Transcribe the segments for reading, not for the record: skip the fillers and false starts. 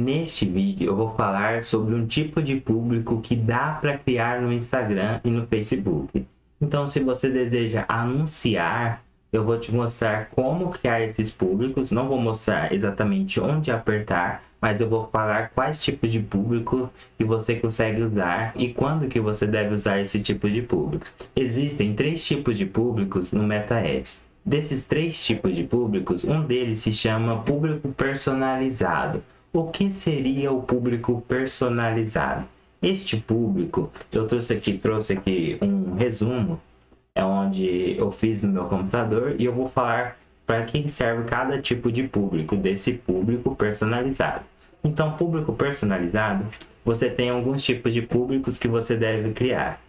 Neste vídeo eu vou falar sobre um tipo de público que dá para criar no Instagram e no Facebook. Então, se você deseja anunciar, eu vou te mostrar como criar esses públicos. Não vou mostrar exatamente onde apertar, mas eu vou falar quais tipos de público que você consegue usar e quando que você deve usar esse tipo de público. Existem 3 tipos de públicos no Meta Ads. Desses 3 tipos de públicos, um deles se chama público personalizado. O que seria o público personalizado? Este público, eu trouxe aqui um resumo, é onde eu fiz no meu computador e eu vou falar para que serve cada tipo de público desse público personalizado. Então, público personalizado, você tem alguns tipos de públicos que você deve criar.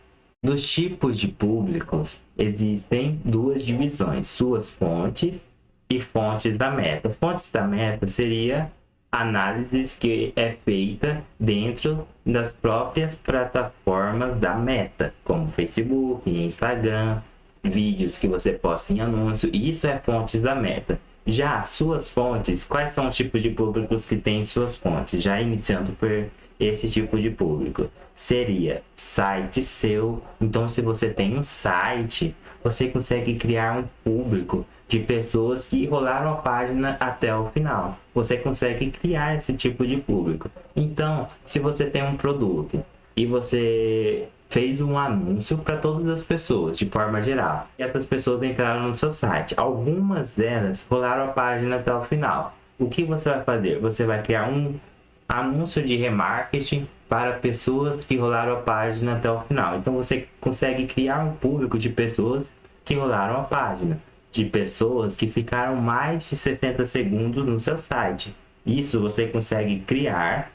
Dos tipos de públicos, existem 2 divisões, suas fontes e fontes da meta. Fontes da meta seria análises que é feita dentro das próprias plataformas da Meta, como Facebook, Instagram, vídeos que você posta em anúncio, isso é fontes da Meta. Já suas fontes, quais são os tipos de públicos que tem suas fontes? Já iniciando por esse tipo de público, seria site seu. Então, se você tem um site, você consegue criar um público de pessoas que rolaram a página até o final. Você consegue criar esse tipo de público. Então, se você tem um produto e você fez um anúncio para todas as pessoas, de forma geral, e essas pessoas entraram no seu site, algumas delas rolaram a página até o final. O que você vai fazer? Você vai criar um anúncio de remarketing para pessoas que rolaram a página até o final. Então você consegue criar um público de pessoas que rolaram a página, de pessoas que ficaram mais de 60 segundos no seu site. Isso você consegue criar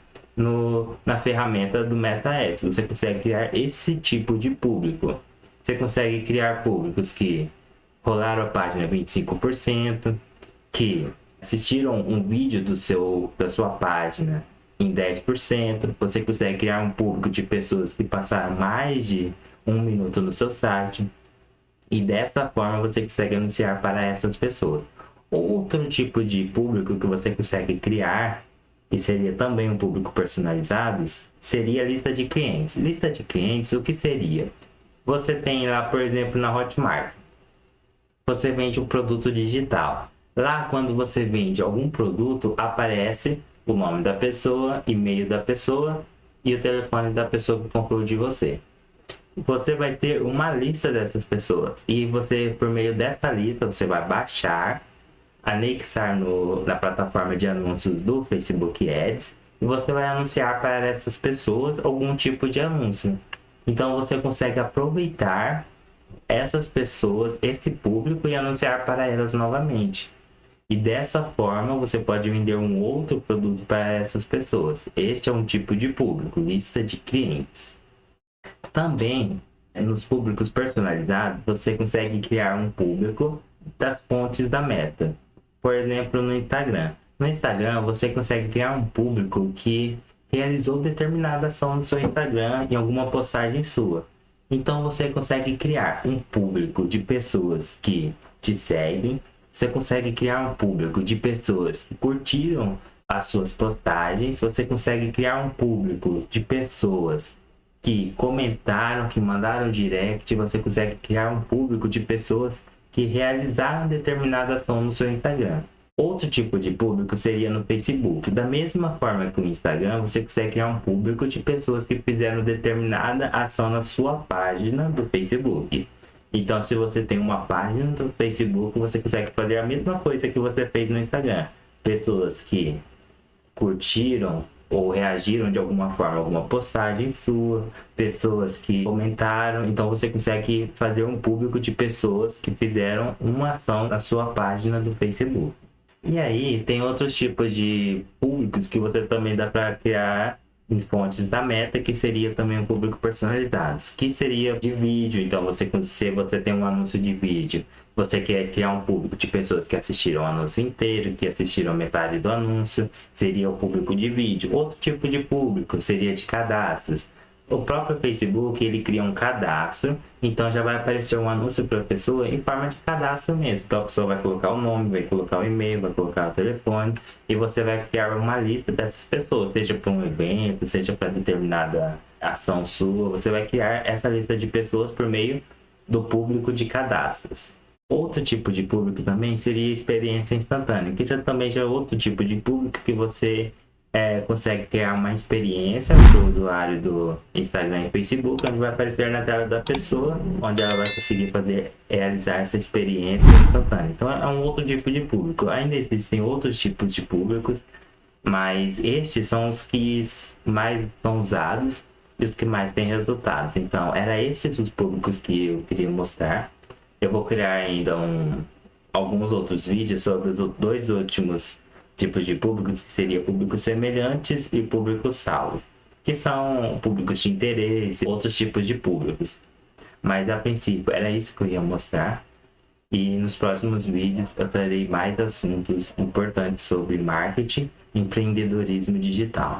na ferramenta do Meta Ads. Você consegue criar esse tipo de público. Você consegue criar públicos que rolaram a página 25%, que assistiram um vídeo da sua página em 10%. Você consegue criar um público de pessoas que passaram mais de 1 minuto no seu site. E dessa forma você consegue anunciar para essas pessoas. Outro tipo de público que você consegue criar, que seria também um público personalizado, seria a lista de clientes. Lista de clientes, o que seria? Você tem lá, por exemplo, na Hotmart, você vende um produto digital. Lá, quando você vende algum produto, aparece o nome da pessoa, e-mail da pessoa e o telefone da pessoa que comprou de você. Você vai ter uma lista dessas pessoas e você, por meio dessa lista, você vai baixar, anexar na plataforma de anúncios do Facebook Ads e você vai anunciar para essas pessoas algum tipo de anúncio. Então você consegue aproveitar essas pessoas, esse público, e anunciar para elas novamente. E dessa forma você pode vender um outro produto para essas pessoas. Este é um tipo de público, lista de clientes. Também, nos públicos personalizados, você consegue criar um público das fontes da Meta. Por exemplo, no Instagram. No Instagram, você consegue criar um público que realizou determinada ação no seu Instagram em alguma postagem sua. Então, você consegue criar um público de pessoas que te seguem. Você consegue criar um público de pessoas que curtiram as suas postagens. Você consegue criar um público de pessoas que comentaram, que mandaram direct. Você consegue criar um público de pessoas que realizaram determinada ação no seu Instagram. Outro tipo de público seria no Facebook. Da mesma forma que no Instagram, você consegue criar um público de pessoas que fizeram determinada ação na sua página do Facebook. Então, se você tem uma página do Facebook, você consegue fazer a mesma coisa que você fez no Instagram. Pessoas que curtiram ou reagiram de alguma forma a alguma postagem sua, pessoas que comentaram. Então você consegue fazer um público de pessoas que fizeram uma ação na sua página do Facebook. E aí tem outros tipos de públicos que você também dá para criar em fontes da Meta, que seria também um público personalizado, que seria de vídeo. Então se você tem um anúncio de vídeo, você quer criar um público de pessoas que assistiram o anúncio inteiro, que assistiram metade do anúncio, seria o público de vídeo. Outro tipo de público seria de cadastros. O próprio Facebook, ele cria um cadastro, então já vai aparecer um anúncio para a pessoa em forma de cadastro mesmo. Então a pessoa vai colocar o nome, vai colocar o e-mail, vai colocar o telefone, e você vai criar uma lista dessas pessoas, seja para um evento, seja para determinada ação sua, você vai criar essa lista de pessoas por meio do público de cadastros. Outro tipo de público também seria experiência instantânea, que também já é outro tipo de público que você consegue criar uma experiência para o usuário do Instagram e Facebook, onde vai aparecer na tela da pessoa, onde ela vai conseguir realizar essa experiência instantânea. Então é um outro tipo de público. Ainda existem outros tipos de públicos, mas estes são os que mais são usados e os que mais têm resultados. Então, era estes os públicos que eu queria mostrar. Eu vou criar ainda alguns outros vídeos sobre os dois últimos tipos de públicos, que seriam públicos semelhantes e públicos salvos, que são públicos de interesse, outros tipos de públicos. Mas a princípio era isso que eu ia mostrar. E nos próximos vídeos eu trarei mais assuntos importantes sobre marketing e empreendedorismo digital.